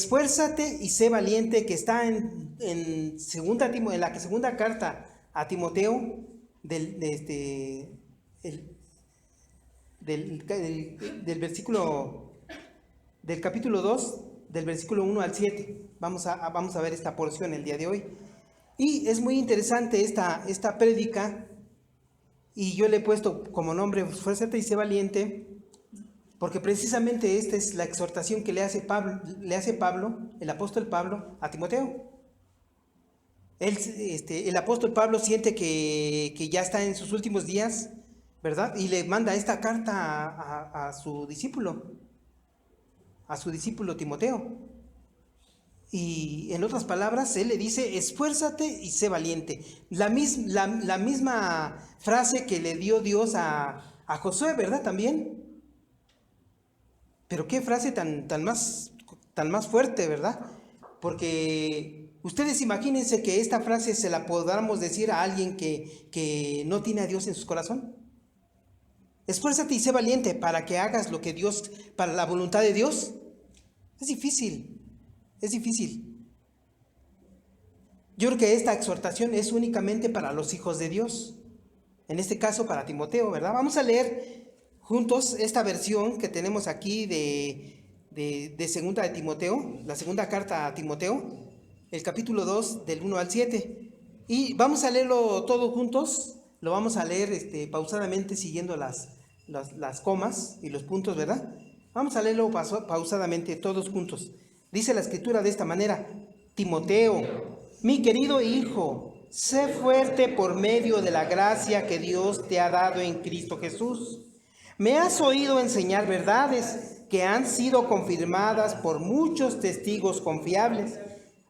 esfuérzate y sé valiente, que está en la segunda carta a Timoteo del versículo, del capítulo 2, del versículo 1 al 7. Vamos a ver esta porción el día de hoy. Y es muy interesante esta prédica, y yo le he puesto como nombre esfuérzate y sé valiente, porque precisamente esta es la exhortación que le hace Pablo, el apóstol Pablo, a Timoteo. El apóstol Pablo siente que ya está en sus últimos días, ¿verdad? Y le manda esta carta a su discípulo Timoteo. Y en otras palabras, él le dice, esfuérzate y sé valiente. La misma frase que le dio Dios a Josué, ¿verdad? También. Pero qué frase tan más fuerte, ¿verdad? Porque ustedes imagínense que esta frase se la podamos decir a alguien que no tiene a Dios en su corazón. Esfuérzate y sé valiente para que hagas lo que Dios, para la voluntad de Dios. Es difícil. Yo creo que esta exhortación es únicamente para los hijos de Dios. En este caso para Timoteo, ¿verdad? Vamos a leer juntos esta versión que tenemos aquí de segunda de Timoteo, la segunda carta a Timoteo, el capítulo 2 del 1 al 7. Y vamos a leerlo todos juntos, lo vamos a leer pausadamente siguiendo las comas y los puntos, ¿verdad? Vamos a leerlo pausadamente todos juntos. Dice la escritura de esta manera: Timoteo, mi querido hijo, sé fuerte por medio de la gracia que Dios te ha dado en Cristo Jesús. Me has oído enseñar verdades que han sido confirmadas por muchos testigos confiables.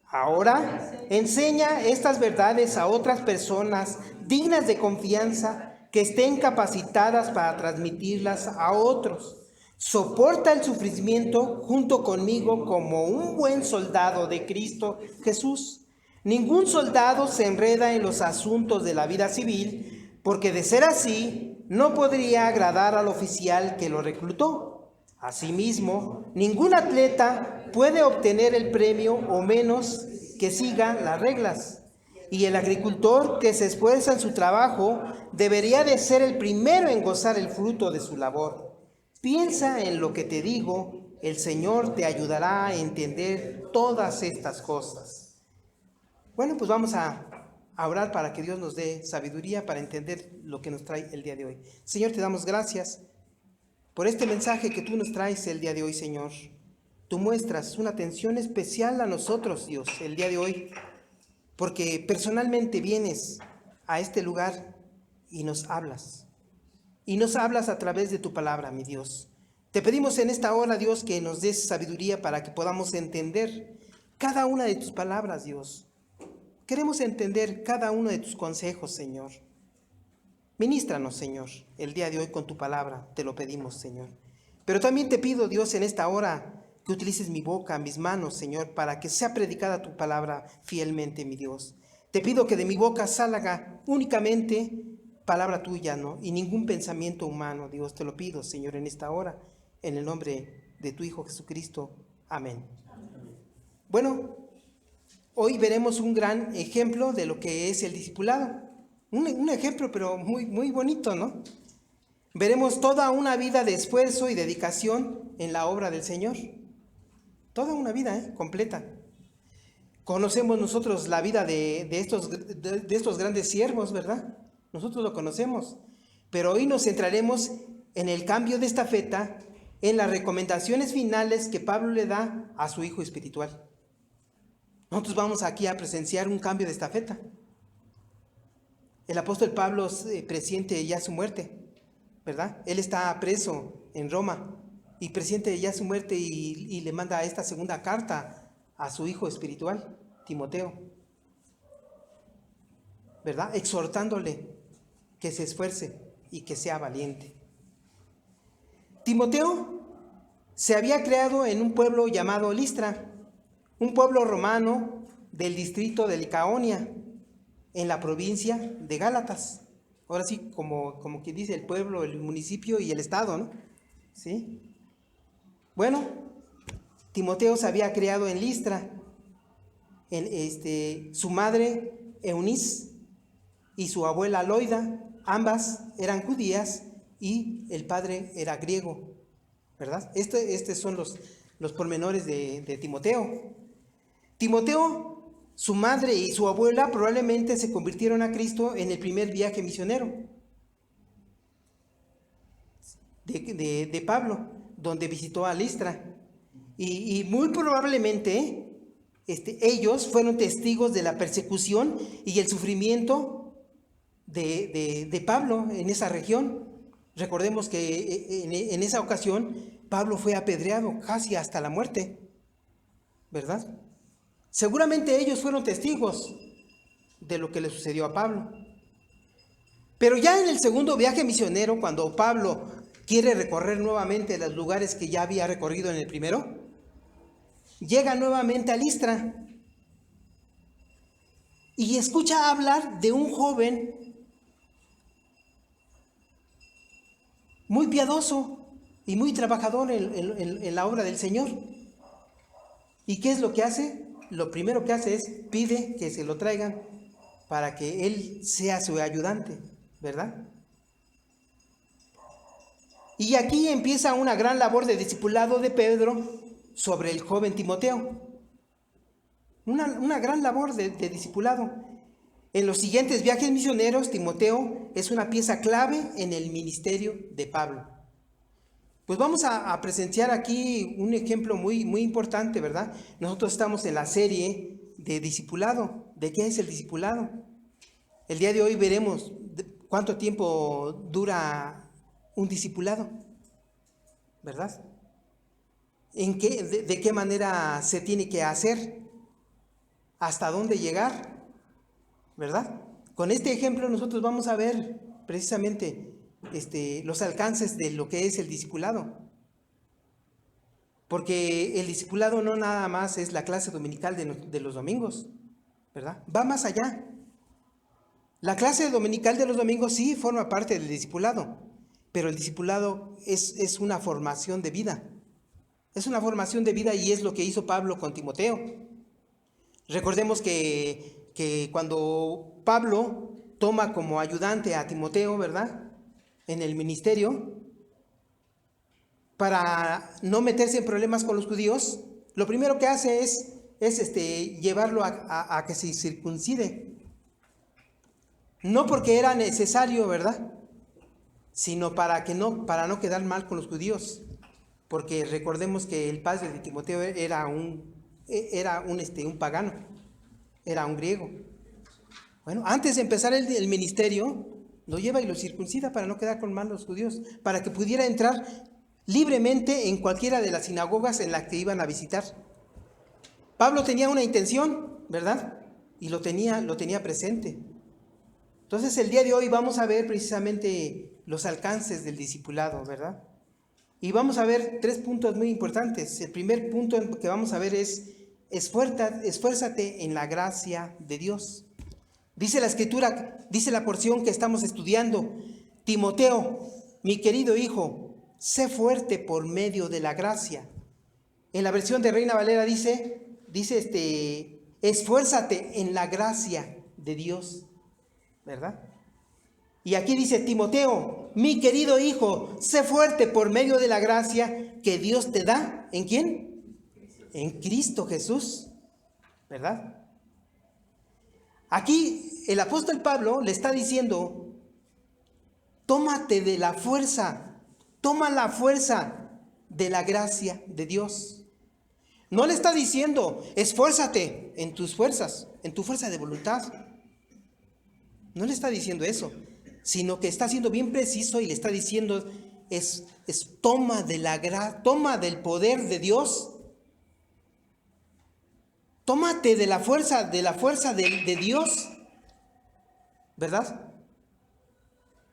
Ahora, enseña estas verdades a otras personas dignas de confianza que estén capacitadas para transmitirlas a otros. Soporta el sufrimiento junto conmigo como un buen soldado de Cristo Jesús. Ningún soldado se enreda en los asuntos de la vida civil, porque de ser así, no podría agradar al oficial que lo reclutó. Asimismo, ningún atleta puede obtener el premio o menos que siga las reglas. Y el agricultor que se esfuerza en su trabajo debería de ser el primero en gozar el fruto de su labor. Piensa en lo que te digo, el Señor te ayudará a entender todas estas cosas. Bueno, pues vamos a orar para que Dios nos dé sabiduría para entender lo que nos trae el día de hoy. Señor, te damos gracias por este mensaje que tú nos traes el día de hoy, Señor. Tú muestras una atención especial a nosotros, Dios, el día de hoy, porque personalmente vienes a este lugar y nos hablas. Y nos hablas a través de tu palabra, mi Dios. Te pedimos en esta hora, Dios, que nos des sabiduría para que podamos entender cada una de tus palabras, Dios. Queremos entender cada uno de tus consejos, Señor. Ministranos, Señor, el día de hoy con tu palabra, te lo pedimos, Señor. Pero también te pido, Dios, en esta hora, que utilices mi boca, mis manos, Señor, para que sea predicada tu palabra fielmente, mi Dios. Te pido que de mi boca salga únicamente palabra tuya, ¿no? Y ningún pensamiento humano, Dios, te lo pido, Señor, en esta hora, en el nombre de tu Hijo Jesucristo. Amén. Bueno, hoy veremos un gran ejemplo de lo que es el discipulado. Un ejemplo, pero muy, muy bonito, ¿no? Veremos toda una vida de esfuerzo y dedicación en la obra del Señor. Toda una vida, completa. Conocemos nosotros la vida de estos grandes siervos, ¿verdad? Nosotros lo conocemos. Pero hoy nos centraremos en el cambio de estafeta, en las recomendaciones finales que Pablo le da a su hijo espiritual. Nosotros vamos aquí a presenciar un cambio de estafeta. El apóstol Pablo presiente ya su muerte, ¿verdad? Él está preso en Roma y presiente ya su muerte y le manda esta segunda carta a su hijo espiritual, Timoteo, ¿verdad? Exhortándole que se esfuerce y que sea valiente. Timoteo se había creado en un pueblo llamado Listra, un pueblo romano del distrito de Licaonia, en la provincia de Gálatas. Ahora sí, como que dice el pueblo, el municipio y el estado, ¿no? ¿Sí? Bueno, Timoteo se había criado en Listra. Su madre Eunice y su abuela Loida, ambas eran judías y el padre era griego, ¿verdad? Estos son los pormenores de Timoteo. Timoteo, su madre y su abuela probablemente se convirtieron a Cristo en el primer viaje misionero de Pablo, donde visitó a Listra. Y muy probablemente ellos fueron testigos de la persecución y el sufrimiento de Pablo en esa región. Recordemos que en esa ocasión Pablo fue apedreado casi hasta la muerte, ¿verdad? Seguramente ellos fueron testigos de lo que le sucedió a Pablo. Pero ya en el segundo viaje misionero, cuando Pablo quiere recorrer nuevamente los lugares que ya había recorrido en el primero, llega nuevamente a Listra y escucha hablar de un joven muy piadoso y muy trabajador en la obra del Señor. ¿Y qué es lo que hace? Lo primero que hace es pide que se lo traigan para que él sea su ayudante, ¿verdad? Y aquí empieza una gran labor de discipulado de Pedro sobre el joven Timoteo. Una gran labor de discipulado. En los siguientes viajes misioneros, Timoteo es una pieza clave en el ministerio de Pablo. Pues vamos a presenciar aquí un ejemplo muy, muy importante, ¿verdad? Nosotros estamos en la serie de discipulado. ¿De qué es el discipulado? El día de hoy veremos cuánto tiempo dura un discipulado, ¿verdad? De qué manera se tiene que hacer, hasta dónde llegar, ¿verdad? Con este ejemplo nosotros vamos a ver precisamente los alcances de lo que es el discipulado. Porque el discipulado no nada más es la clase dominical de los domingos, ¿verdad? Va más allá. La clase dominical de los domingos sí forma parte del discipulado, pero el discipulado es una formación de vida. Es una formación de vida y es lo que hizo Pablo con Timoteo. Recordemos que cuando Pablo toma como ayudante a Timoteo, ¿verdad? En el ministerio, para no meterse en problemas con los judíos, lo primero que hace es llevarlo a que se circuncide. No porque era necesario, ¿verdad? Sino para no quedar mal con los judíos. Porque recordemos que el padre de Timoteo era un pagano, era un griego. Bueno, antes de empezar el ministerio, lo lleva y lo circuncida para no quedar con mal los judíos, para que pudiera entrar libremente en cualquiera de las sinagogas en las que iban a visitar. Pablo tenía una intención, ¿verdad? Y lo tenía presente. Entonces el día de hoy vamos a ver precisamente los alcances del discipulado, ¿verdad? Y vamos a ver 3 puntos muy importantes. El primer punto que vamos a ver es esfuérzate en la gracia de Dios. Dice la Escritura, dice la porción que estamos estudiando: Timoteo, mi querido hijo, sé fuerte por medio de la gracia. En la versión de Reina Valera dice esfuérzate en la gracia de Dios, ¿verdad? Y aquí dice: Timoteo, mi querido hijo, sé fuerte por medio de la gracia que Dios te da. ¿En quién? En Cristo Jesús, ¿verdad? Aquí el apóstol Pablo le está diciendo: tómate de la fuerza, toma la fuerza de la gracia de Dios. No le está diciendo esfuérzate en tus fuerzas, en tu fuerza de voluntad. No le está diciendo eso, sino que está siendo bien preciso y le está diciendo toma del poder de Dios. Tómate de la fuerza de Dios, ¿verdad?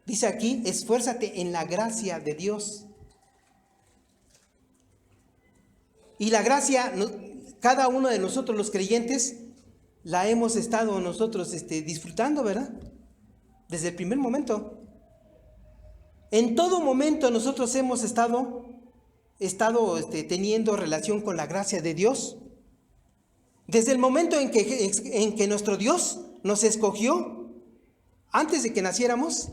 Dice aquí, esfuérzate en la gracia de Dios. Y la gracia, cada uno de nosotros los creyentes, la hemos estado nosotros disfrutando, ¿verdad? Desde el primer momento. En todo momento nosotros hemos estado estado teniendo relación con la gracia de Dios? Desde el momento en que nuestro Dios nos escogió, antes de que naciéramos,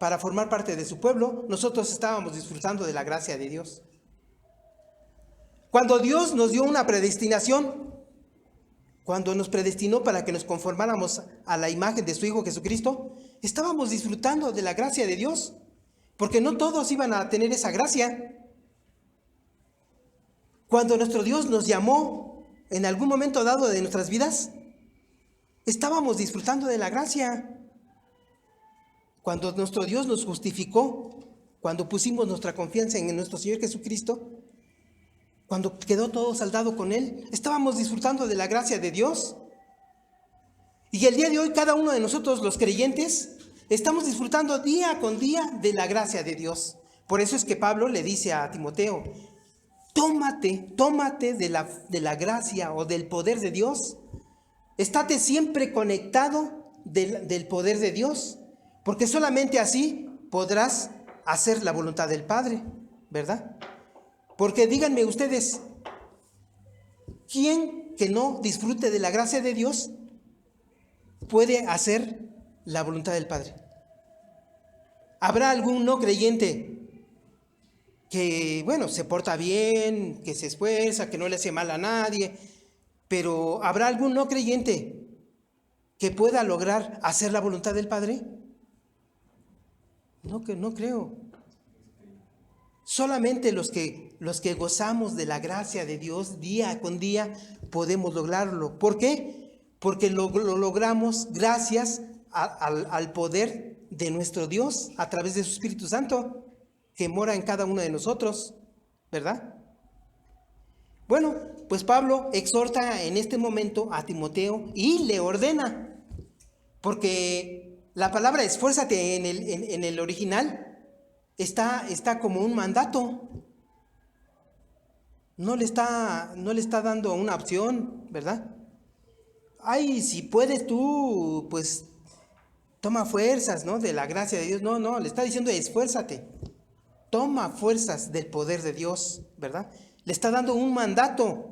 para formar parte de su pueblo, nosotros estábamos disfrutando de la gracia de Dios. Cuando Dios nos dio una predestinación, cuando nos predestinó para que nos conformáramos a la imagen de su Hijo Jesucristo, estábamos disfrutando de la gracia de Dios, porque no todos iban a tener esa gracia. Cuando nuestro Dios nos llamó en algún momento dado de nuestras vidas, estábamos disfrutando de la gracia. Cuando nuestro Dios nos justificó, cuando pusimos nuestra confianza en nuestro Señor Jesucristo, cuando quedó todo saldado con Él, estábamos disfrutando de la gracia de Dios. Y el día de hoy, cada uno de nosotros, los creyentes, estamos disfrutando día con día de la gracia de Dios. Por eso es que Pablo le dice a Timoteo: tómate de la gracia o del poder de Dios. Estate siempre conectado del poder de Dios, porque solamente así podrás hacer la voluntad del Padre, ¿verdad? Porque díganme ustedes, ¿quién que no disfrute de la gracia de Dios puede hacer la voluntad del Padre? ¿Habrá algún no creyente que, se porta bien, que se esfuerza, que no le hace mal a nadie, pero habrá algún no creyente que pueda lograr hacer la voluntad del Padre? No creo. Solamente los que gozamos de la gracia de Dios día con día podemos lograrlo. ¿Por qué? Porque lo logramos gracias al poder de nuestro Dios a través de su Espíritu Santo que mora en cada uno de nosotros, ¿verdad? Bueno, pues Pablo exhorta en este momento a Timoteo y le ordena, porque la palabra esfuérzate en el original está como un mandato. No le está dando una opción, ¿verdad? Ay, si puedes tú, pues toma fuerzas, ¿no? De la gracia de Dios. No, le está diciendo esfuérzate. Toma fuerzas del poder de Dios, ¿verdad? Le está dando un mandato.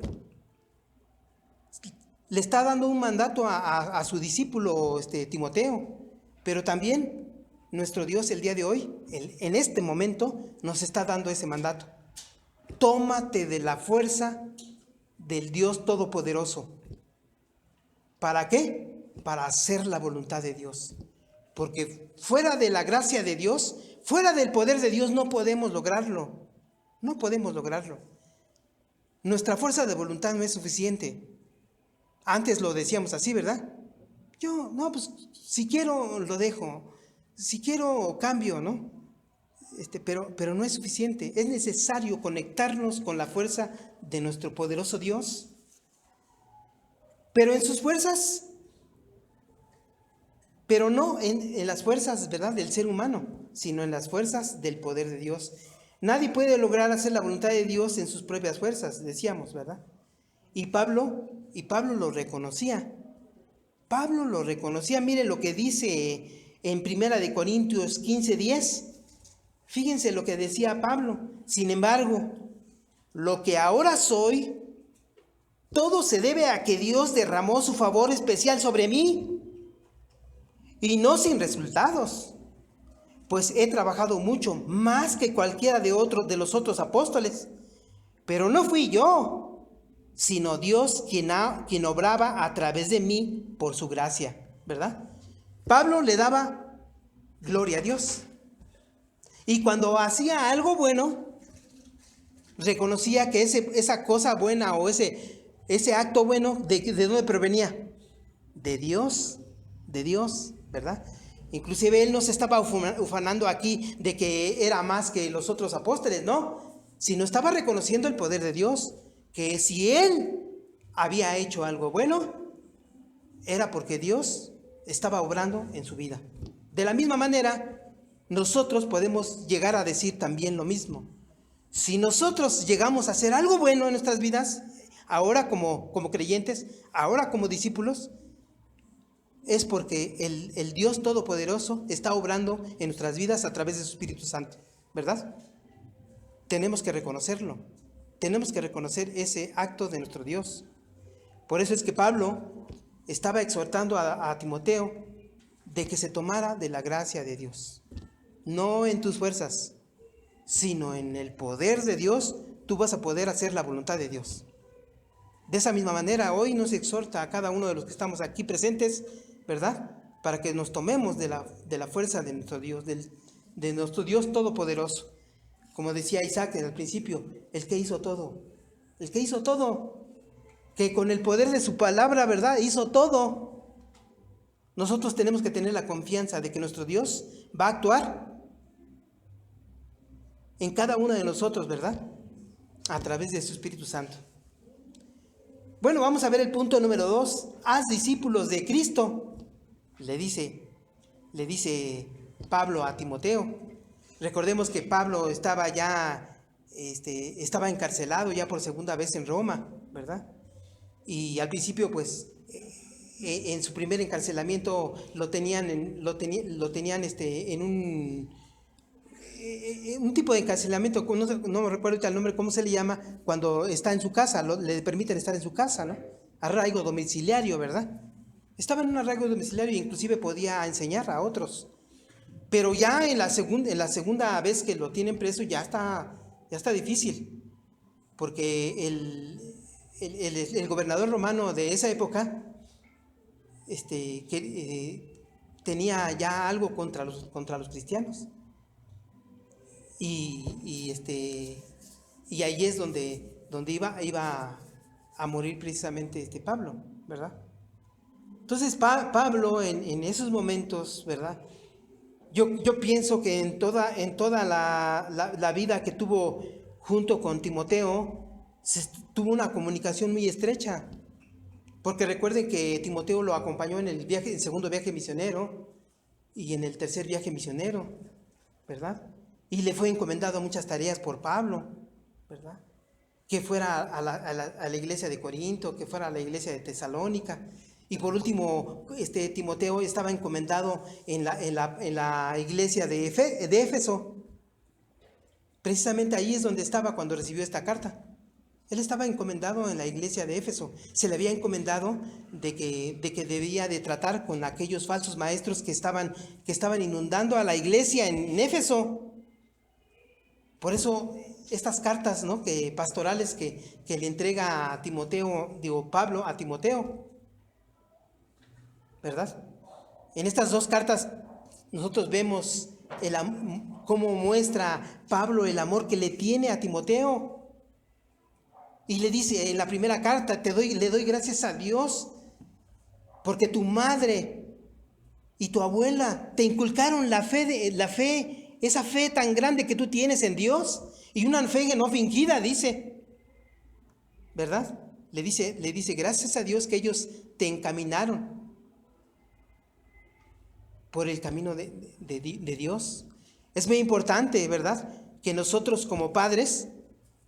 Le está dando un mandato a su discípulo Timoteo. Pero también nuestro Dios el día de hoy, en este momento, nos está dando ese mandato. Tómate de la fuerza del Dios Todopoderoso. ¿Para qué? Para hacer la voluntad de Dios. Porque fuera de la gracia de Dios, fuera del poder de Dios, no podemos lograrlo. No podemos lograrlo. Nuestra fuerza de voluntad no es suficiente. Antes lo decíamos así, ¿verdad? Pues si quiero lo dejo. Si quiero cambio, ¿no? Pero no es suficiente. Es necesario conectarnos con la fuerza de nuestro poderoso Dios. Pero en sus fuerzas, pero no en las fuerzas, ¿verdad?, del ser humano, sino en las fuerzas del poder de Dios. Nadie puede lograr hacer la voluntad de Dios en sus propias fuerzas, decíamos, ¿verdad? Y Pablo lo reconocía. Pablo lo reconocía. Mire lo que dice en 1 Corintios 15:10. Fíjense lo que decía Pablo. Sin embargo, lo que ahora soy, todo se debe a que Dios derramó su favor especial sobre mí, y no sin resultados, pues he trabajado mucho, más que cualquiera de los otros apóstoles. Pero no fui yo, sino Dios quien obraba a través de mí por su gracia, ¿verdad? Pablo le daba gloria a Dios. Y cuando hacía algo bueno, reconocía que esa cosa buena o ese acto bueno, ¿de dónde provenía? De Dios, ¿verdad? Inclusive él no se estaba ufanando aquí de que era más que los otros apóstoles, no, sino estaba reconociendo el poder de Dios, que si él había hecho algo bueno, era porque Dios estaba obrando en su vida. De la misma manera, nosotros podemos llegar a decir también lo mismo. Si nosotros llegamos a hacer algo bueno en nuestras vidas, ahora como creyentes, ahora como discípulos, es porque el Dios Todopoderoso está obrando en nuestras vidas a través de su Espíritu Santo, ¿verdad? tenemos que reconocerlo. Tenemos que reconocer ese acto de nuestro Dios. Por eso es que Pablo estaba exhortando a Timoteo de que se tomara de la gracia de Dios. No en tus fuerzas, sino en el poder de Dios, tú vas a poder hacer la voluntad de Dios. De esa misma manera, hoy nos exhorta a cada uno de los que estamos aquí presentes, ¿verdad? Para que nos tomemos de la fuerza de nuestro Dios, de nuestro Dios todopoderoso. Como decía Isaac en el principio, el que hizo todo, que con el poder de su palabra, ¿verdad? Hizo todo. Nosotros tenemos que tener la confianza de que nuestro Dios va a actuar en cada uno de nosotros, ¿verdad? A través de su Espíritu Santo. Bueno, vamos a ver el punto número 2. Haz discípulos de Cristo, le dice Pablo a Timoteo. Recordemos que Pablo estaba encarcelado ya por segunda vez en Roma, ¿verdad? Y al principio, pues, en su primer encarcelamiento lo tenían en un tipo de encarcelamiento, no me recuerdo el nombre, ¿cómo se le llama? Cuando está en su casa, le permiten estar en su casa, ¿no? Arraigo domiciliario, ¿verdad? Estaba en un arraigo domiciliario e inclusive podía enseñar a otros. Pero ya en la segunda vez que lo tienen preso ya está difícil, porque el gobernador romano de esa época tenía ya algo contra los cristianos. Y ahí es donde iba a morir precisamente Pablo, ¿verdad? Entonces Pablo en esos momentos, ¿verdad? Yo pienso que en toda la vida que tuvo junto con Timoteo, tuvo una comunicación muy estrecha. Porque recuerden que Timoteo lo acompañó en el segundo viaje misionero y en el tercer viaje misionero, ¿verdad? Y le fue encomendado muchas tareas por Pablo, ¿verdad? Que fuera a la iglesia de Corinto, que fuera a la iglesia de Tesalónica. Y por último, Timoteo estaba encomendado en la iglesia de Éfeso. Precisamente ahí es donde estaba cuando recibió esta carta. Él estaba encomendado en la iglesia de Éfeso. Se le había encomendado de que debía de tratar con aquellos falsos maestros que estaban inundando a la iglesia en Éfeso. Por eso estas cartas, ¿no?, pastorales que le entrega a Pablo a Timoteo, ¿verdad? En estas dos cartas nosotros vemos cómo muestra Pablo el amor que le tiene a Timoteo. Y le dice en la primera carta, le doy gracias a Dios porque tu madre y tu abuela te inculcaron la fe, esa fe tan grande que tú tienes en Dios, y una fe no fingida, dice, ¿verdad? Le dice, gracias a Dios que ellos te encaminaron por el camino de Dios. Es muy importante, ¿verdad?, que nosotros como padres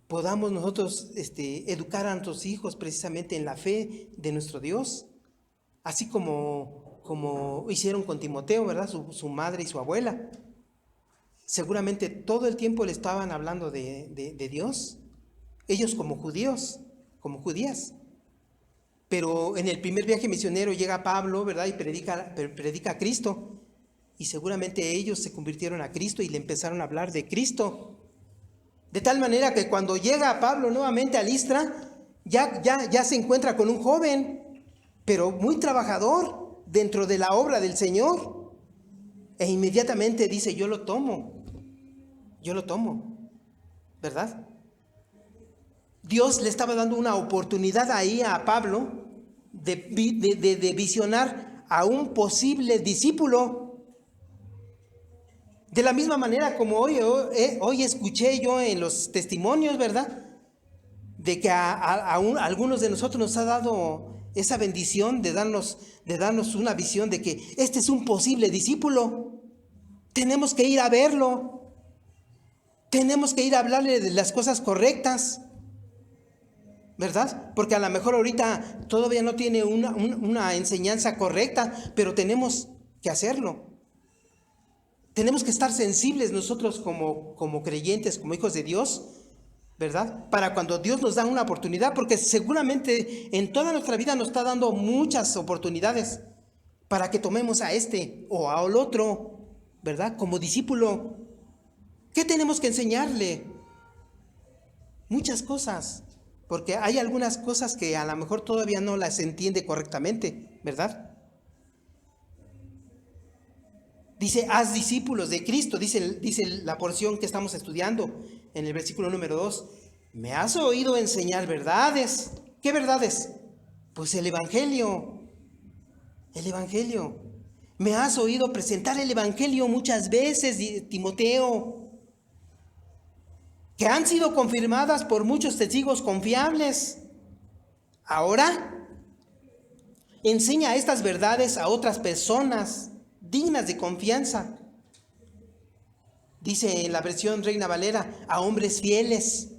podamos nosotros educar a nuestros hijos precisamente en la fe de nuestro Dios, así como hicieron con Timoteo, ¿verdad?, su madre y su abuela. Seguramente todo el tiempo le estaban hablando de Dios, ellos como judíos, como judías. Pero en el primer viaje misionero llega Pablo, ¿verdad?, y predica a Cristo. Y seguramente ellos se convirtieron a Cristo y le empezaron a hablar de Cristo. De tal manera que cuando llega Pablo nuevamente a Listra, ya se encuentra con un joven, pero muy trabajador dentro de la obra del Señor. E inmediatamente dice, yo lo tomo, ¿verdad? Dios le estaba dando una oportunidad ahí a Pablo de visionar a un posible discípulo. De la misma manera como hoy escuché yo en los testimonios, ¿verdad?, de que a algunos de nosotros nos ha dado esa bendición de darnos una visión de que este es un posible discípulo. Tenemos que ir a verlo. Tenemos que ir a hablarle de las cosas correctas, ¿verdad? Porque a lo mejor ahorita todavía no tiene una enseñanza correcta, pero tenemos que hacerlo. Tenemos que estar sensibles nosotros como creyentes, como hijos de Dios, ¿verdad? Para cuando Dios nos da una oportunidad, porque seguramente en toda nuestra vida nos está dando muchas oportunidades para que tomemos a este o al otro, ¿verdad? Como discípulo. ¿Qué tenemos que enseñarle? Muchas cosas, porque hay algunas cosas que a lo mejor todavía no las entiende correctamente, ¿verdad? Dice, haz discípulos de Cristo, dice la porción que estamos estudiando en el versículo número 2. Me has oído enseñar verdades. ¿Qué verdades? Pues el Evangelio. El Evangelio. Me has oído presentar el Evangelio muchas veces, Timoteo, que han sido confirmadas por muchos testigos confiables. Ahora, enseña estas verdades a otras personas dignas de confianza. Dice en la versión Reina Valera, a hombres fieles,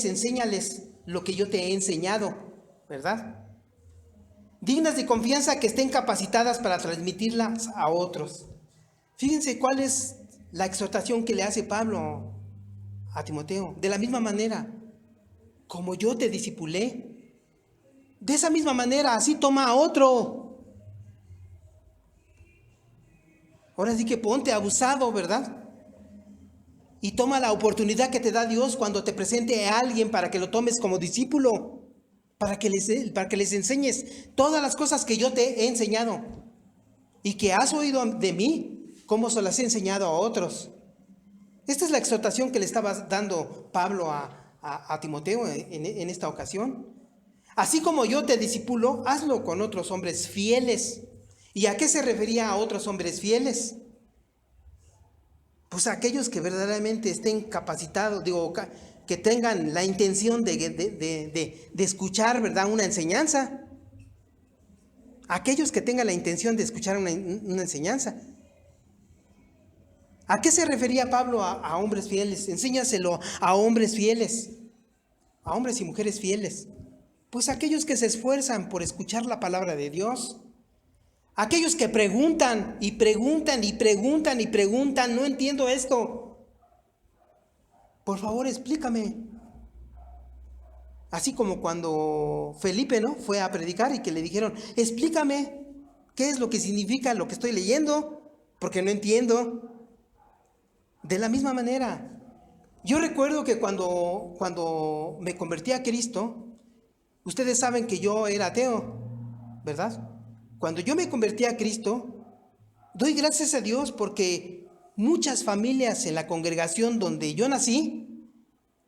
enséñales lo que yo te he enseñado, ¿verdad? Dignas de confianza, que estén capacitadas para transmitirlas a otros. Fíjense cuál es la exhortación que le hace Pablo a Timoteo. De la misma manera, como yo te discipulé, de esa misma manera, así toma a otro. Ahora sí que ponte abusado, ¿verdad? Y toma la oportunidad que te da Dios cuando te presente a alguien para que lo tomes como discípulo, para que les enseñes todas las cosas que yo te he enseñado y que has oído de mí, cómo se las he enseñado a otros. Esta es la exhortación que le estaba dando Pablo a Timoteo en esta ocasión. Así como yo te discipulo, hazlo con otros hombres fieles. ¿Y a qué se refería a otros hombres fieles? Pues a aquellos que verdaderamente estén capacitados, que tengan la intención de escuchar, ¿verdad?, una enseñanza. Aquellos que tengan la intención de escuchar una enseñanza. ¿A qué se refería Pablo a hombres fieles? Enséñaselo a hombres fieles, a hombres y mujeres fieles. Pues aquellos que se esfuerzan por escuchar la palabra de Dios. Aquellos que preguntan y preguntan y preguntan y preguntan, no entiendo esto. Por favor, explícame. Así como cuando Felipe, ¿no?, fue a predicar y que le dijeron, explícame qué es lo que significa lo que estoy leyendo, porque no entiendo. De la misma manera, yo recuerdo que cuando me convertí a Cristo, ustedes saben que yo era ateo, ¿verdad? Cuando yo me convertí a Cristo, doy gracias a Dios porque muchas familias en la congregación donde yo nací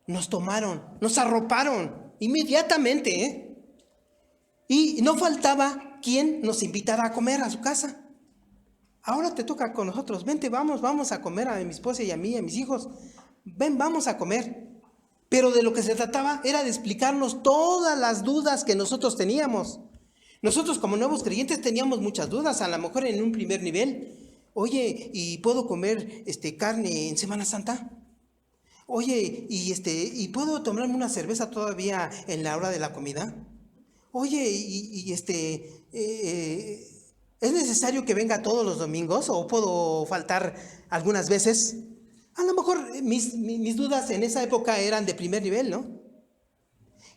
nos tomaron, nos arroparon inmediatamente, ¿eh? Y no faltaba quien nos invitara a comer a su casa. Ahora te toca con nosotros, vente, vamos a comer a mi esposa y a mí, a mis hijos. Ven, vamos a comer. Pero de lo que se trataba era de explicarnos todas las dudas que nosotros teníamos. Nosotros como nuevos creyentes teníamos muchas dudas, a lo mejor en un primer nivel. Oye, ¿y puedo comer carne en Semana Santa? Oye, ¿y puedo tomarme una cerveza todavía en la hora de la comida? Oye, ¿es necesario que venga todos los domingos o puedo faltar algunas veces? A lo mejor mis dudas en esa época eran de primer nivel, ¿no?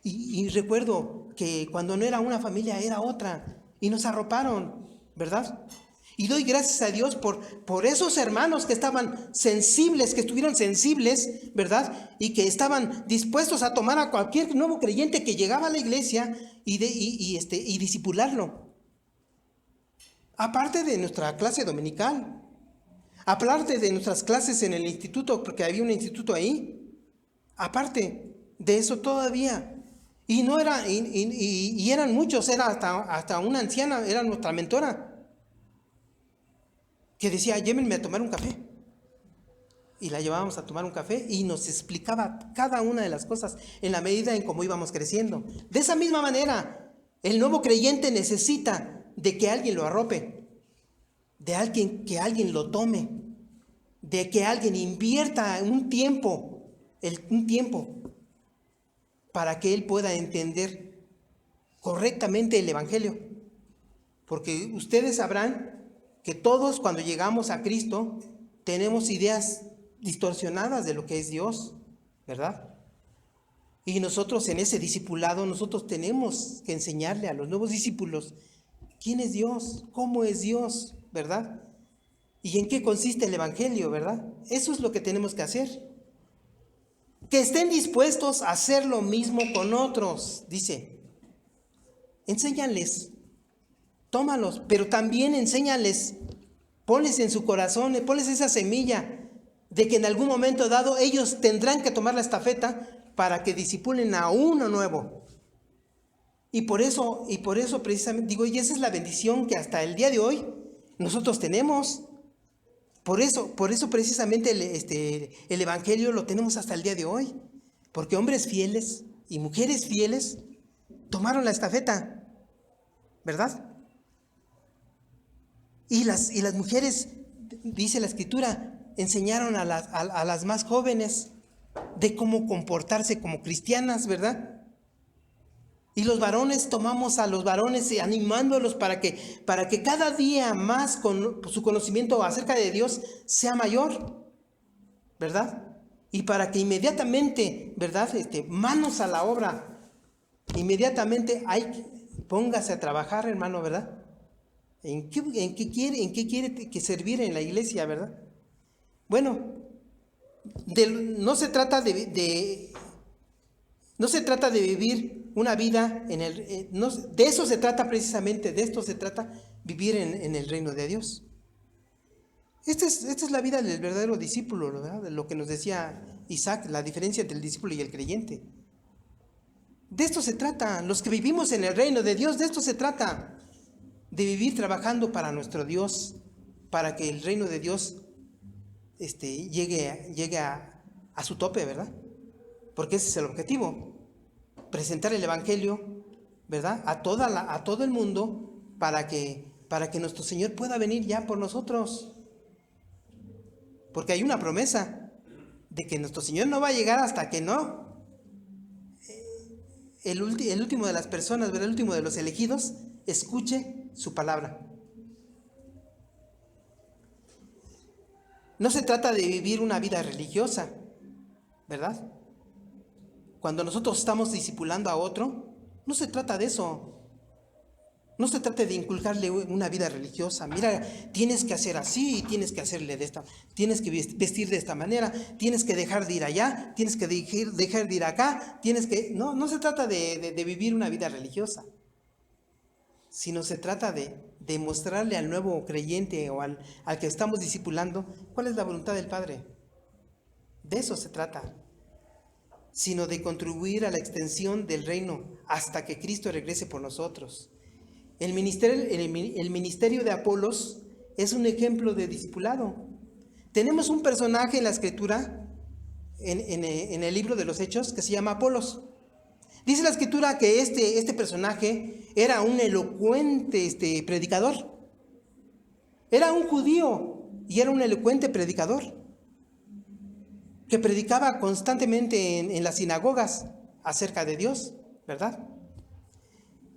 Y recuerdo que cuando no era una familia era otra y nos arroparon, ¿verdad? Y doy gracias a Dios por esos hermanos que estaban sensibles, que estuvieron sensibles, ¿verdad? Y que estaban dispuestos a tomar a cualquier nuevo creyente que llegaba a la iglesia y discipularlo. Aparte de nuestra clase dominical, aparte de nuestras clases en el instituto, porque había un instituto ahí, aparte de eso todavía. Y no era, y eran muchos, era hasta una anciana, era nuestra mentora, que decía, llévenme a tomar un café. Y la llevábamos a tomar un café y nos explicaba cada una de las cosas en la medida en cómo íbamos creciendo. De esa misma manera, el nuevo creyente necesita de que alguien lo arrope, de que alguien lo tome, de que alguien invierta un tiempo para que él pueda entender correctamente el Evangelio. Porque ustedes sabrán que todos cuando llegamos a Cristo tenemos ideas distorsionadas de lo que es Dios, ¿verdad? Y nosotros en ese discipulado, nosotros tenemos que enseñarle a los nuevos discípulos quién es Dios, cómo es Dios, ¿verdad? Y en qué consiste el Evangelio, ¿verdad? Eso es lo que tenemos que hacer. Que estén dispuestos a hacer lo mismo con otros, dice. Enséñales, tómalos, pero también enséñales, ponles en su corazón, ponles esa semilla de que en algún momento dado ellos tendrán que tomar la estafeta para que discipulen a uno nuevo. Y por eso precisamente digo, y esa es la bendición que hasta el día de hoy nosotros tenemos. Por eso precisamente el Evangelio lo tenemos hasta el día de hoy. Porque hombres fieles y mujeres fieles tomaron la estafeta, ¿verdad? Y las mujeres, dice la Escritura, enseñaron a las más jóvenes de cómo comportarse como cristianas, ¿verdad? Y los varones tomamos a los varones animándolos para que cada día más con su conocimiento acerca de Dios sea mayor, ¿verdad? Y para que inmediatamente, ¿verdad? Manos a la obra, inmediatamente póngase a trabajar, hermano, ¿verdad? ¿En qué quiere que servir en la iglesia, verdad? Bueno, no se trata de vivir una vida de eso se trata precisamente, de esto se trata, vivir en el reino de Dios. Esta es la vida del verdadero discípulo, ¿verdad? De lo que nos decía Isaac, la diferencia entre el discípulo y el creyente. De esto se trata, los que vivimos en el reino de Dios, de esto se trata, de vivir trabajando para nuestro Dios, para que el reino de Dios llegue a su tope, ¿verdad? Porque ese es el objetivo, presentar el Evangelio, ¿verdad? A todo el mundo para que nuestro Señor pueda venir ya por nosotros. Porque hay una promesa de que nuestro Señor no va a llegar hasta que no. El último de las personas, ¿verdad? El último de los elegidos, escuche su palabra. No se trata de vivir una vida religiosa, ¿verdad? Cuando nosotros estamos discipulando a otro, no se trata de eso. No se trata de inculcarle una vida religiosa. Mira, tienes que hacer así, tienes que hacerle tienes que vestir de esta manera, tienes que dejar de ir allá, tienes que dejar de ir acá, No se trata de vivir una vida religiosa, sino se trata de mostrarle al nuevo creyente o al que estamos discipulando cuál es la voluntad del Padre. De eso se trata, sino de contribuir a la extensión del reino hasta que Cristo regrese por nosotros. El ministerio de Apolos es un ejemplo de discipulado. Tenemos un personaje en la Escritura, en el libro de los Hechos, que se llama Apolos. Dice la Escritura que este personaje era un elocuente predicador. Era un judío y era un elocuente predicador que predicaba constantemente en las sinagogas acerca de Dios, ¿verdad?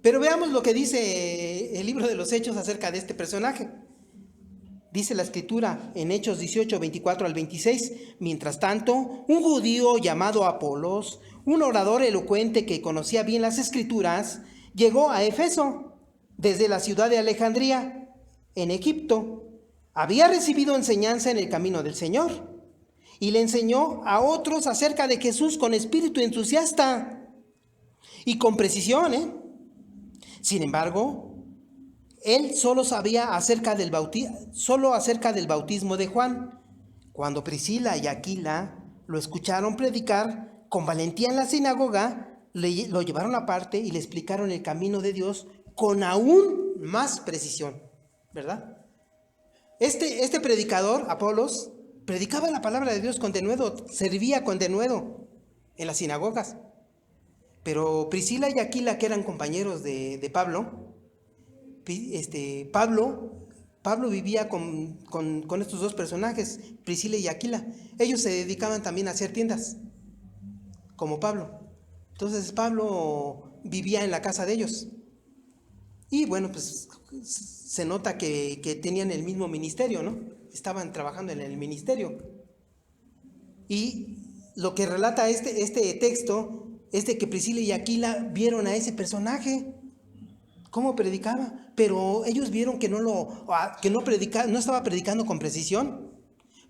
Pero veamos lo que dice el libro de los Hechos acerca de este personaje. Dice la Escritura en Hechos 18, 24 al 26. Mientras tanto, un judío llamado Apolos, un orador elocuente que conocía bien las Escrituras, llegó a Éfeso desde la ciudad de Alejandría, en Egipto. Había recibido enseñanza en el camino del Señor y le enseñó a otros acerca de Jesús con espíritu entusiasta y con precisión, Sin embargo, él solo sabía acerca del bautismo de Juan. Cuando Priscila y Aquila lo escucharon predicar con valentía en la sinagoga, lo llevaron aparte y le explicaron el camino de Dios con aún más precisión, ¿verdad? Este predicador, Apolos, predicaba la palabra de Dios con denuedo, servía con denuedo en las sinagogas. Pero Priscila y Aquila, que eran compañeros de Pablo, Pablo vivía con estos dos personajes, Priscila y Aquila. Ellos se dedicaban también a hacer tiendas, como Pablo. Entonces Pablo vivía en la casa de ellos. Y bueno, pues se nota que tenían el mismo ministerio, ¿no? Estaban trabajando en el ministerio. Y lo que relata este texto es de que Priscila y Aquila vieron a ese personaje, cómo predicaba, pero ellos vieron que no estaba predicando con precisión.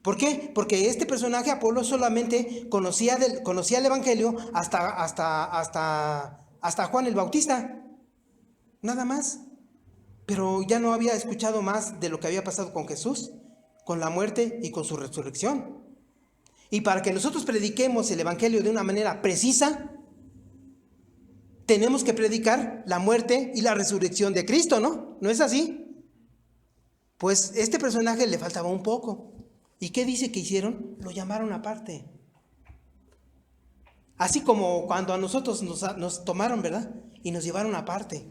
¿Por qué? Porque este personaje, Apolo, solamente conocía el Evangelio hasta Juan el Bautista, nada más. Pero ya no había escuchado más de lo que había pasado con Jesús, con la muerte y con su resurrección. Y para que nosotros prediquemos el Evangelio de una manera precisa, tenemos que predicar la muerte y la resurrección de Cristo, ¿no? ¿No es así? Pues este personaje le faltaba un poco. ¿Y qué dice que hicieron? Lo llamaron aparte. Así como cuando a nosotros nos tomaron, ¿verdad? Y nos llevaron aparte.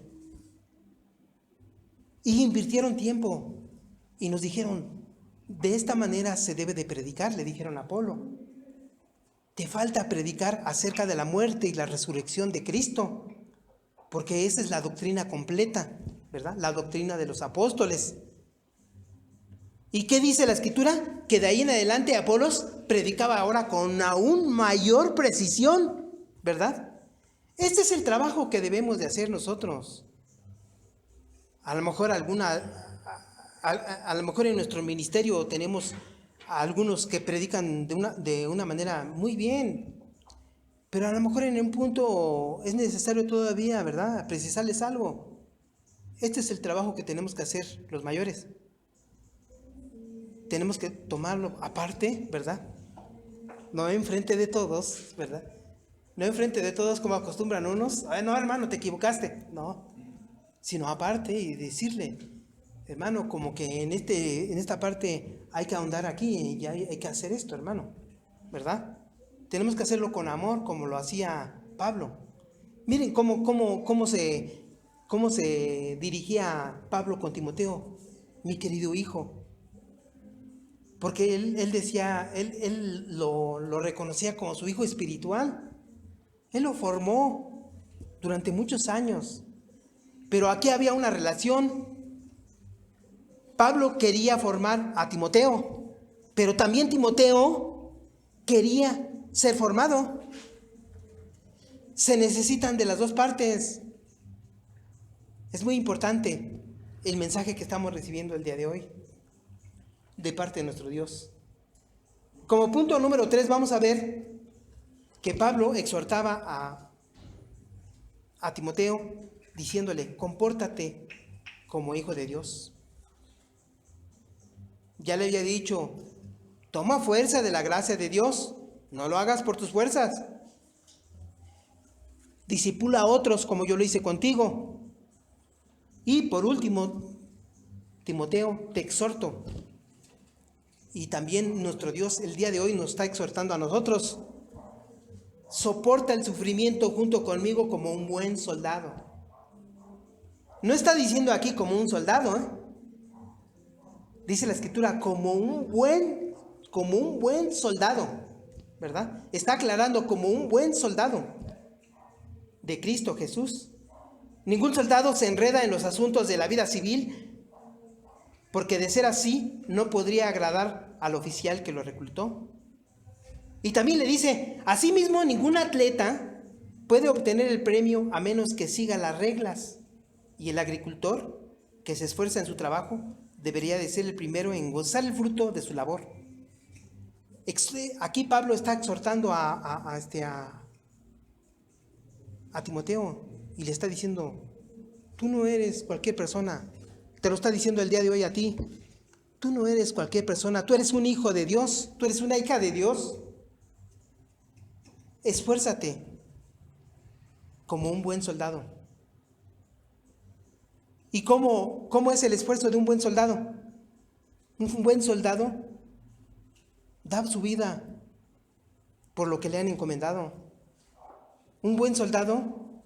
Y invirtieron tiempo. Y nos dijeron, de esta manera se debe de predicar, le dijeron a Apolo. Te falta predicar acerca de la muerte y la resurrección de Cristo. Porque esa es la doctrina completa, ¿verdad? La doctrina de los apóstoles. ¿Y qué dice la Escritura? Que de ahí en adelante Apolos predicaba ahora con aún mayor precisión, ¿verdad? Este es el trabajo que debemos de hacer nosotros. A lo mejor a lo mejor en nuestro ministerio tenemos a algunos que predican de una manera muy bien, pero a lo mejor en un punto es necesario todavía, ¿verdad? Precisarles algo. Este es el trabajo que tenemos que hacer los mayores. Tenemos que tomarlo aparte, ¿verdad? No enfrente de todos, ¿verdad? No enfrente de todos como acostumbran unos. Ay, no, hermano, te equivocaste. No, sino aparte y decirle, hermano, como que en esta parte hay que ahondar aquí y hay que hacer esto, hermano, ¿verdad? Tenemos que hacerlo con amor, como lo hacía Pablo. Miren cómo se dirigía Pablo con Timoteo, mi querido hijo. Porque él decía, él lo reconocía como su hijo espiritual. Él lo formó durante muchos años. Pero aquí había una relación. Pablo quería formar a Timoteo, pero también Timoteo quería ser formado. Se necesitan de las dos partes. Es muy importante el mensaje que estamos recibiendo el día de hoy de parte de nuestro Dios. Como punto número 3 vamos a ver que Pablo exhortaba a Timoteo diciéndole, compórtate como hijo de Dios. Ya le había dicho, toma fuerza de la gracia de Dios, no lo hagas por tus fuerzas. Discipula a otros como yo lo hice contigo. Y por último, Timoteo, te exhorto. Y también nuestro Dios el día de hoy nos está exhortando a nosotros. Soporta el sufrimiento junto conmigo como un buen soldado. No está diciendo aquí como un soldado, ¿eh? Dice la Escritura como un buen soldado, ¿verdad? Está aclarando como un buen soldado de Cristo Jesús. Ningún soldado se enreda en los asuntos de la vida civil, porque de ser así no podría agradar al oficial que lo reclutó. Y también le dice, asimismo ningún atleta puede obtener el premio a menos que siga las reglas. Y el agricultor que se esfuerza en su trabajo debería de ser el primero en gozar el fruto de su labor. Aquí Pablo está exhortando a Timoteo y le está diciendo, tú no eres cualquier persona. Te lo está diciendo el día de hoy a ti. Tú no eres cualquier persona, tú eres un hijo de Dios, tú eres una hija de Dios. Esfuérzate como un buen soldado. ¿Y cómo es el esfuerzo de un buen soldado? Un buen soldado da su vida por lo que le han encomendado. Un buen soldado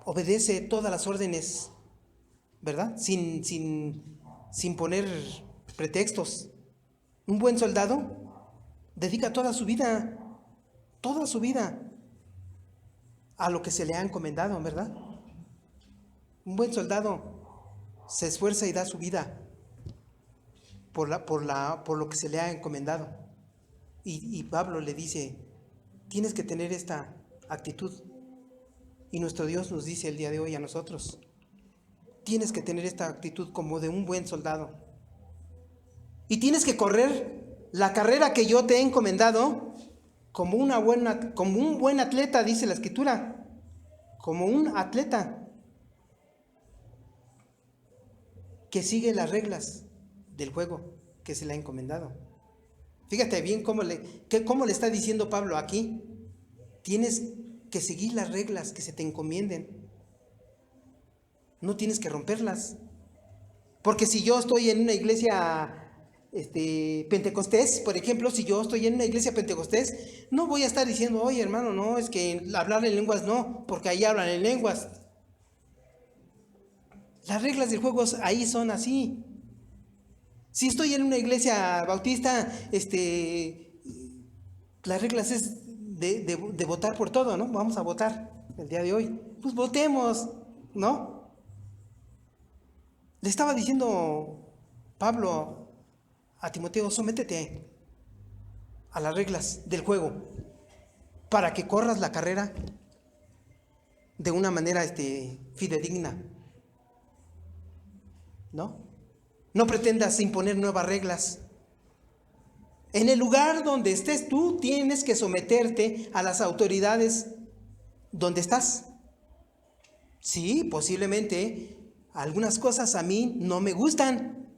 obedece todas las órdenes, ¿verdad? Sin poner pretextos. Un buen soldado dedica toda su vida a lo que se le ha encomendado, ¿verdad? Un buen soldado se esfuerza y da su vida por lo que se le ha encomendado. Y Pablo le dice, tienes que tener esta actitud. Y nuestro Dios nos dice el día de hoy a nosotros, tienes que tener esta actitud como de un buen soldado. Y tienes que correr la carrera que yo te he encomendado como un buen atleta, dice la Escritura. Como un atleta que sigue las reglas del juego que se le ha encomendado. Fíjate bien cómo le está diciendo Pablo aquí. Tienes que seguir las reglas que se te encomienden. No tienes que romperlas. Porque si yo estoy en una iglesia pentecostés, por ejemplo, si yo estoy en una iglesia pentecostés, no voy a estar diciendo, oye hermano, no, es que hablar en lenguas no, porque ahí hablan en lenguas. Las reglas del juego ahí son así. Si estoy en una iglesia bautista, las reglas es de votar por todo, ¿no? Vamos a votar el día de hoy. Pues votemos, ¿no? Le estaba diciendo Pablo a Timoteo, sométete a las reglas del juego para que corras la carrera de una manera fidedigna, ¿no? No pretendas imponer nuevas reglas. En el lugar donde estés tú tienes que someterte a las autoridades donde estás. Sí, posiblemente algunas cosas a mí no me gustan,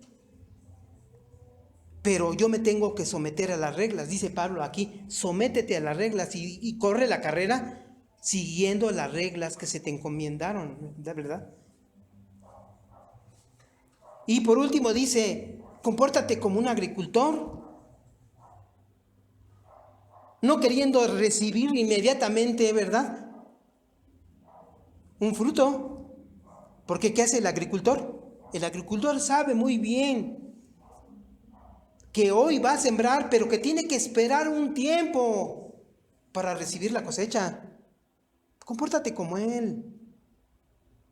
pero yo me tengo que someter a las reglas. Dice Pablo aquí, sométete a las reglas y corre la carrera siguiendo las reglas que se te encomendaron, ¿verdad? Y por último dice, compórtate como un agricultor, no queriendo recibir inmediatamente, ¿verdad?, un fruto. Porque ¿qué hace el agricultor? El agricultor sabe muy bien que hoy va a sembrar, pero que tiene que esperar un tiempo para recibir la cosecha. Compórtate como él.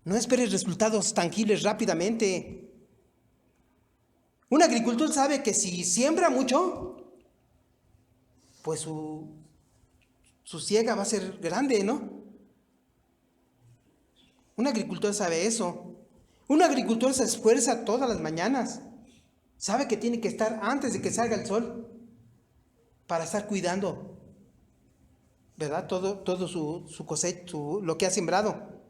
No esperes resultados tangibles rápidamente. Un agricultor sabe que si siembra mucho, pues su siega va a ser grande, ¿no? Un agricultor sabe eso. Un agricultor se esfuerza todas las mañanas. Sabe que tiene que estar antes de que salga el sol para estar cuidando, ¿verdad? Todo su cosecha, lo que ha sembrado.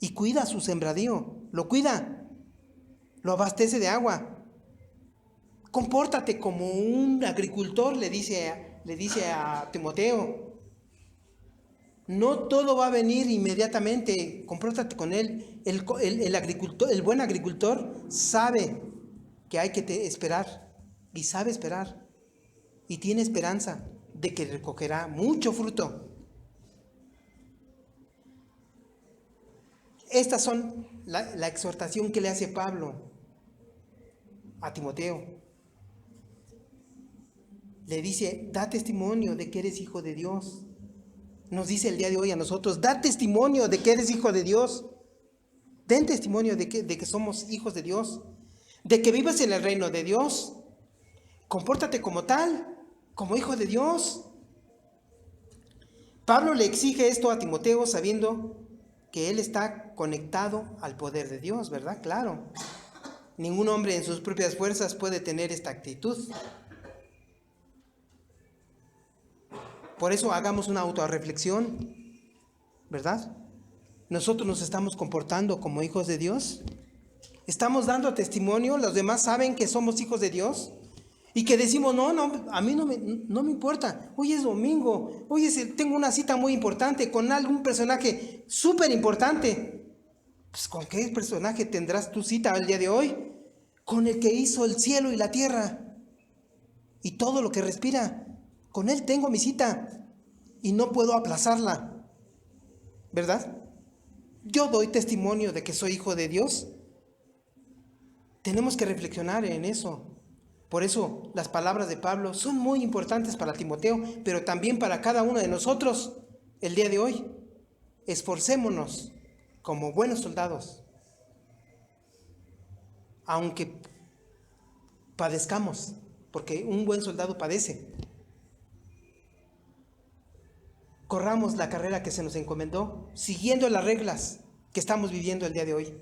Y cuida su sembradío, lo cuida, lo abastece de agua. Compórtate como un agricultor, le dice a Timoteo. No todo va a venir inmediatamente, compórtate con él. El buen agricultor sabe que hay que esperar y sabe esperar y tiene esperanza de que recogerá mucho fruto. Estas son la exhortación que le hace Pablo a Timoteo. Le dice, da testimonio de que eres hijo de Dios. Nos dice el día de hoy a nosotros, da testimonio de que eres hijo de Dios. Den testimonio de que somos hijos de Dios, de que vives en el reino de Dios. Compórtate como tal, como hijo de Dios. Pablo le exige esto a Timoteo sabiendo que él está conectado al poder de Dios, ¿verdad? Claro. Ningún hombre en sus propias fuerzas puede tener esta actitud. Por eso hagamos una autorreflexión, ¿verdad? ¿Nosotros nos estamos comportando como hijos de Dios? ¿Estamos dando testimonio? ¿Los demás saben que somos hijos de Dios? Y que decimos, no, a mí no me importa. Hoy es domingo, tengo una cita muy importante con algún personaje súper importante. Pues ¿con qué personaje tendrás tu cita el día de hoy? Con el que hizo el cielo y la tierra y todo lo que respira. Con él tengo mi cita y no puedo aplazarla, ¿verdad? Yo doy testimonio de que soy hijo de Dios. Tenemos que reflexionar en eso. Por eso las palabras de Pablo son muy importantes para Timoteo, pero también para cada uno de nosotros el día de hoy. Esforcémonos como buenos soldados, aunque padezcamos, porque un buen soldado padece. Corramos la carrera que se nos encomendó, siguiendo las reglas que estamos viviendo el día de hoy.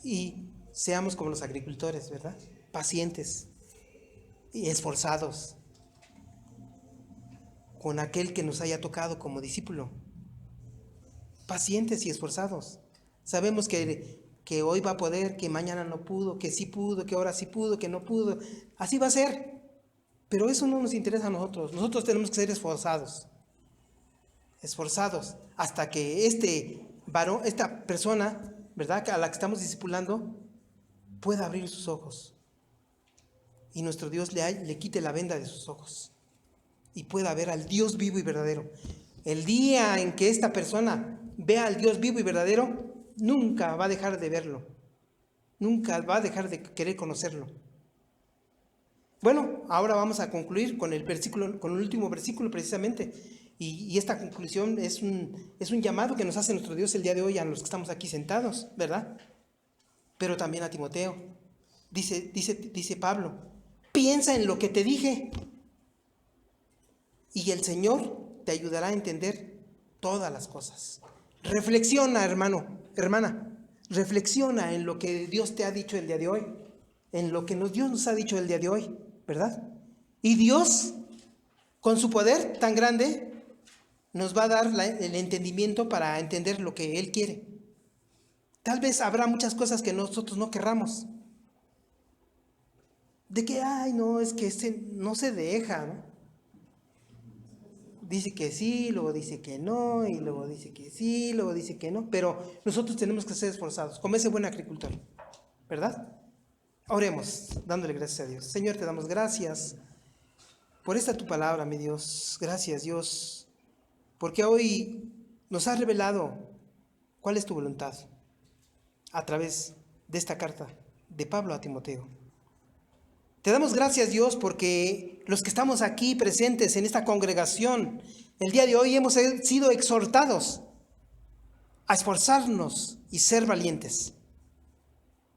Y seamos como los agricultores, ¿verdad? Pacientes y esforzados con aquel que nos haya tocado como discípulo. Pacientes y esforzados. Sabemos que hoy va a poder, que mañana no pudo, que sí pudo, que ahora sí pudo, que no pudo. Así va a ser. Pero eso no nos interesa a nosotros. Nosotros tenemos que ser esforzados. Esforzados. Hasta que este varón, esta persona, ¿verdad?, a la que estamos discipulando, pueda abrir sus ojos. Y nuestro Dios le quite la venda de sus ojos. Y pueda ver al Dios vivo y verdadero. El día en que esta persona vea al Dios vivo y verdadero, nunca va a dejar de verlo. Nunca va a dejar de querer conocerlo. Bueno, ahora vamos a concluir con el último versículo precisamente. Y esta conclusión es un llamado que nos hace nuestro Dios el día de hoy a los que estamos aquí sentados, ¿verdad? Pero también a Timoteo. Dice Pablo, piensa en lo que te dije y el Señor te ayudará a entender todas las cosas. Reflexiona, hermano, hermana, reflexiona en lo que Dios te ha dicho el día de hoy, en lo que Dios nos ha dicho el día de hoy, ¿verdad? Y Dios, con su poder tan grande, nos va a dar el entendimiento para entender lo que Él quiere. Tal vez habrá muchas cosas que nosotros no querramos. De que, no, es que no se deja, ¿no? Dice que sí, luego dice que no, y luego dice que sí, luego dice que no. Pero nosotros tenemos que ser esforzados, como ese buen agricultor, ¿verdad? Oremos, dándole gracias a Dios. Señor, te damos gracias por esta tu palabra, mi Dios. Gracias, Dios, porque hoy nos has revelado cuál es tu voluntad a través de esta carta de Pablo a Timoteo. Te damos gracias, Dios, porque los que estamos aquí presentes en esta congregación, el día de hoy hemos sido exhortados a esforzarnos y ser valientes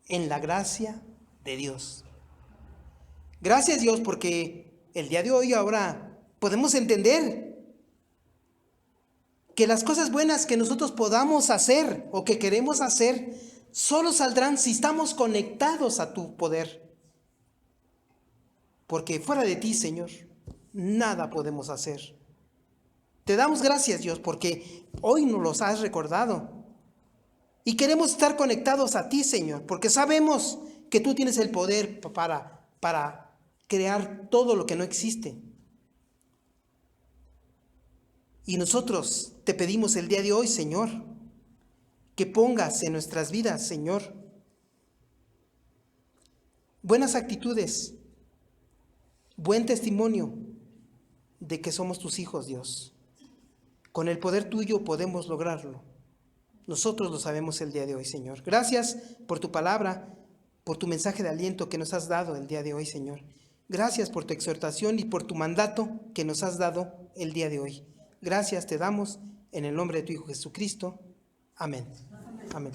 en la gracia de Dios. Gracias, Dios, porque el día de hoy ahora podemos entender que las cosas buenas que nosotros podamos hacer o que queremos hacer solo saldrán si estamos conectados a tu poder. Porque fuera de ti, Señor, nada podemos hacer. Te damos gracias, Dios, porque hoy nos los has recordado. Y queremos estar conectados a ti, Señor, porque sabemos que tú tienes el poder para crear todo lo que no existe. Y nosotros te pedimos el día de hoy, Señor, que pongas en nuestras vidas, Señor, buenas actitudes, buen testimonio de que somos tus hijos, Dios. Con el poder tuyo podemos lograrlo. Nosotros lo sabemos el día de hoy, Señor. Gracias por tu palabra, por tu mensaje de aliento que nos has dado el día de hoy, Señor. Gracias por tu exhortación y por tu mandato que nos has dado el día de hoy. Gracias te damos en el nombre de tu Hijo Jesucristo. Amén. Amén.